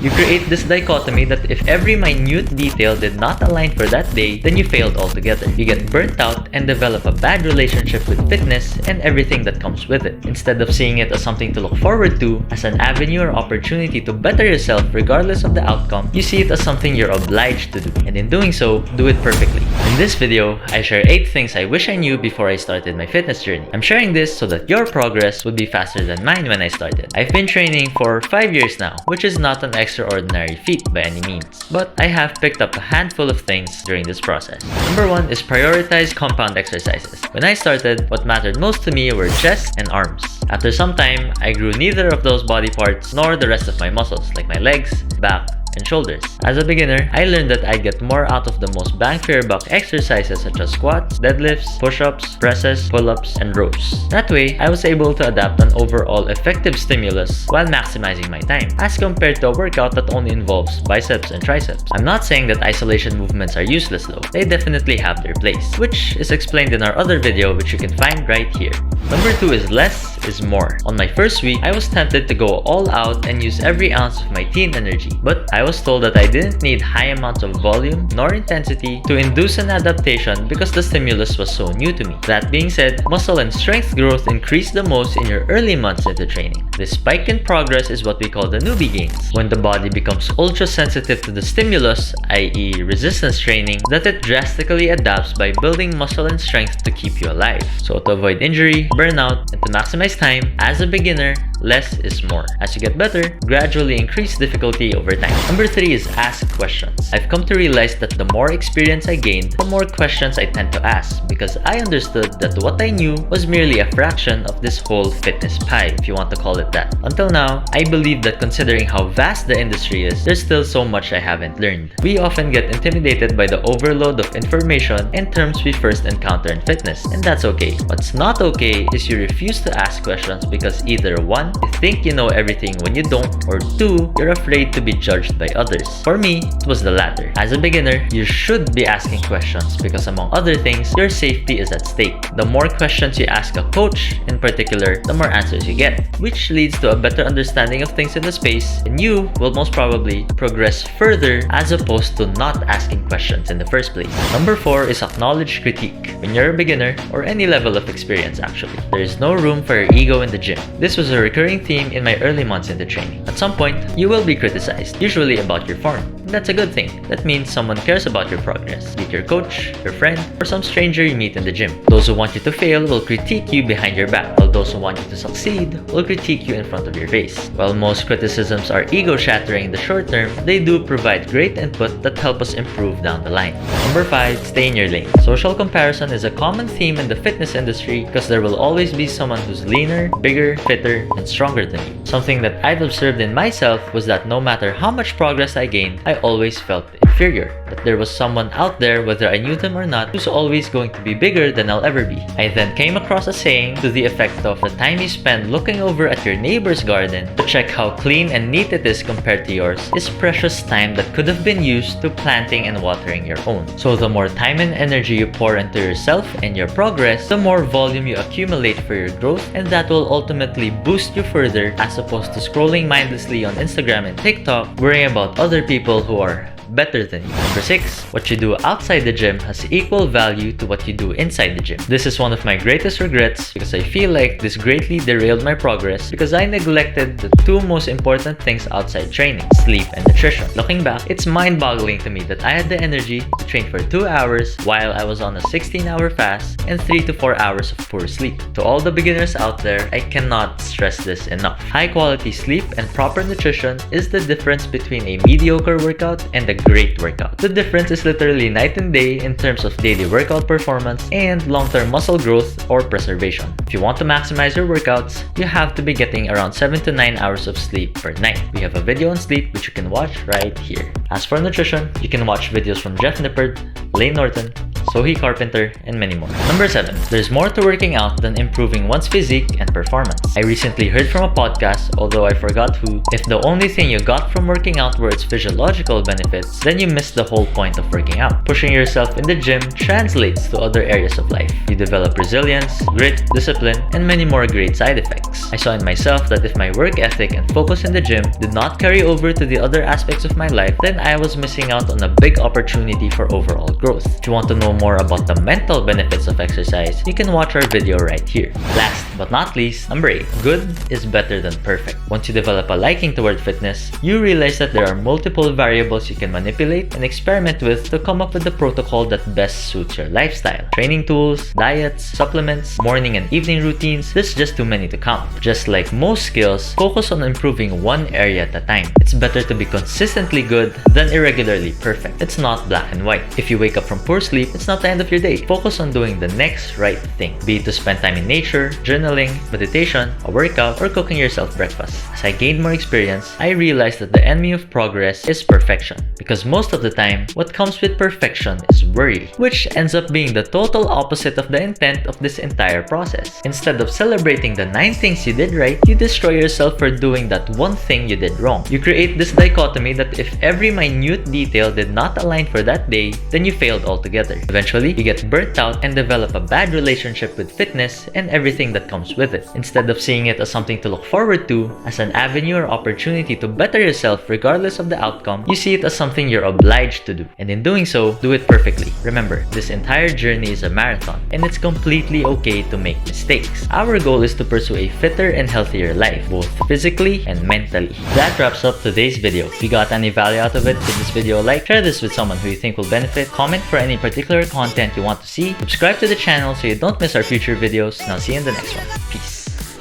You create this dichotomy that if every minute detail did not align for that day, then you failed altogether. You get burnt out and develop a bad relationship with fitness and everything that comes with it. Instead of seeing it as something to look forward to, as an avenue or opportunity to better yourself regardless of the outcome, you see it as something you're obliged to do. And in doing so, do it perfectly. In this video, I share 8 things I wish I knew before I started my fitness journey. I'm sharing this so that your progress would be faster than mine when I started. I've been training for 5 years now, which is not an extraordinary feat by any means, but I have picked up a handful of things during this process. Number 1 is prioritize compound exercises. When I started, what mattered most to me were chest and arms. After some time, I grew neither of those body parts nor the rest of my muscles like my legs, back, and shoulders. As a beginner, I learned that I'd get more out of the most bang for your buck exercises such as squats, deadlifts, push-ups, presses, pull-ups, and rows. That way, I was able to adapt an overall effective stimulus while maximizing my time, as compared to a workout that only involves biceps and triceps. I'm not saying that isolation movements are useless though. They definitely have their place, which is explained in our other video, which you can find right here. Number 2 is less is more. On my first week, I was tempted to go all out and use every ounce of my teen energy, but I was told that I didn't need high amounts of volume nor intensity to induce an adaptation because the stimulus was so new to me. That being said, muscle and strength growth increase the most in your early months into training. This spike in progress is what we call the newbie gains, when the body becomes ultra sensitive to the stimulus, i.e. resistance training, that it drastically adapts by building muscle and strength to keep you alive. So to avoid injury, burnout, and to maximize time, as a beginner, less is more. As you get better, gradually increase difficulty over time. Number 3 is ask questions. I've come to realize that the more experience I gained, the more questions I tend to ask, because I understood that what I knew was merely a fraction of this whole fitness pie, if you want to call it that. Until now, I believe that considering how vast the industry is, there's still so much I haven't learned. We often get intimidated by the overload of information and terms we first encounter in fitness, and that's okay. What's not okay is you refuse to ask questions because either 1, you think you know everything when you don't, or 2, you're afraid to be judged by others. For me, it was the latter. As a beginner, you should be asking questions because among other things, your safety is at stake. The more questions you ask a coach, in particular, the more answers you get, which leads to a better understanding of things in the space, and you will most probably progress further as opposed to not asking questions in the first place. Number 4 is acknowledge critique. When you're a beginner, or any level of experience actually, there is no room for your ego in the gym. This was a recurring theme in my early months into training. At some point, you will be criticized, usually about your form. And that's a good thing. That means someone cares about your progress, be it your coach, your friend, or some stranger you meet in the gym. Those who want you to fail will critique you behind your back, while those who want you to succeed will critique you in front of your face. While most criticisms are ego-shattering in the short term, they do provide great input that help us improve down the line. Number 5, stay in your lane. Social comparison is a common theme in the fitness industry because there will always be someone who's leaner, bigger, fitter, and stronger than you. Something that I've observed in myself was that no matter how much progress I gained, I always felt inferior. That there was someone out there, whether I knew them or not, who's always going to be bigger than I'll ever be. I then came across a saying to the effect of the time you spend looking over at your neighbor's garden to check how clean and neat it is compared to yours is precious time that could have been used to planting and watering your own. So the more time and energy you pour into yourself and your progress, the more volume you accumulate for your growth, and that will ultimately boost you further as opposed to scrolling mindlessly on Instagram and TikTok, worrying about other people who are better than you. Number 6, what you do outside the gym has equal value to what you do inside the gym. This is one of my greatest regrets because I feel like this greatly derailed my progress because I neglected the 2 most important things outside training, sleep and nutrition. Looking back, it's mind-boggling to me that I had the energy to train for 2 hours while I was on a 16-hour fast and 3 to 4 hours of poor sleep. To all the beginners out there, I cannot stress this enough. High-quality sleep and proper nutrition is the difference between a mediocre workout and a great workout. The difference is literally night and day in terms of daily workout performance and long-term muscle growth or preservation. If you want to maximize your workouts, you have to be getting around 7 to 9 hours of sleep per night. We have a video on sleep which you can watch right here. As for nutrition, you can watch videos from Jeff Nippard, Lane Norton, Sohi Carpenter, and many more. Number 7. There's more to working out than improving one's physique and performance. I recently heard from a podcast, although I forgot who, if the only thing you got from working out were its physiological benefits, then you missed the whole point of working out. Pushing yourself in the gym translates to other areas of life. You develop resilience, grit, discipline, and many more great side effects. I saw in myself that if my work ethic and focus in the gym did not carry over to the other aspects of my life, then I was missing out on a big opportunity for overall growth. If you want to know more about the mental benefits of exercise, you can watch our video right here. Last but not least, number 8. Good is better than perfect. Once you develop a liking toward fitness, you realize that there are multiple variables you can manipulate and experiment with to come up with the protocol that best suits your lifestyle. Training tools, diets, supplements, morning and evening routines, there's just too many to count. Just like most skills, focus on improving one area at a time. It's better to be consistently good than irregularly perfect. It's not black and white. If you wake up from poor sleep, it's not the end of your day. Focus on doing the next right thing, be it to spend time in nature, journaling, meditation, a workout, or cooking yourself breakfast. As I gained more experience, I realized that the enemy of progress is perfection, because most of the time, what comes with perfection is worry, which ends up being the total opposite of the intent of this entire process. Instead of celebrating the 9 things you did right, you destroy yourself for doing that one thing you did wrong. You create this dichotomy that if every minute detail did not align for that day, then you failed altogether. Eventually, you get burnt out and develop a bad relationship with fitness and everything that comes with it. Instead of seeing it as something to look forward to, as an avenue or opportunity to better yourself regardless of the outcome, you see it as something you're obliged to do. And in doing so, do it perfectly. Remember, this entire journey is a marathon, and it's completely okay to make mistakes. Our goal is to pursue a fitter and healthier life, both physically and mentally. That wraps up today's video. If you got any value out of it, give this video a like, share this with someone who you think will benefit, comment for any particular content you want to see, subscribe to the channel so you don't miss our future videos, and I'll see you in the next one. Peace.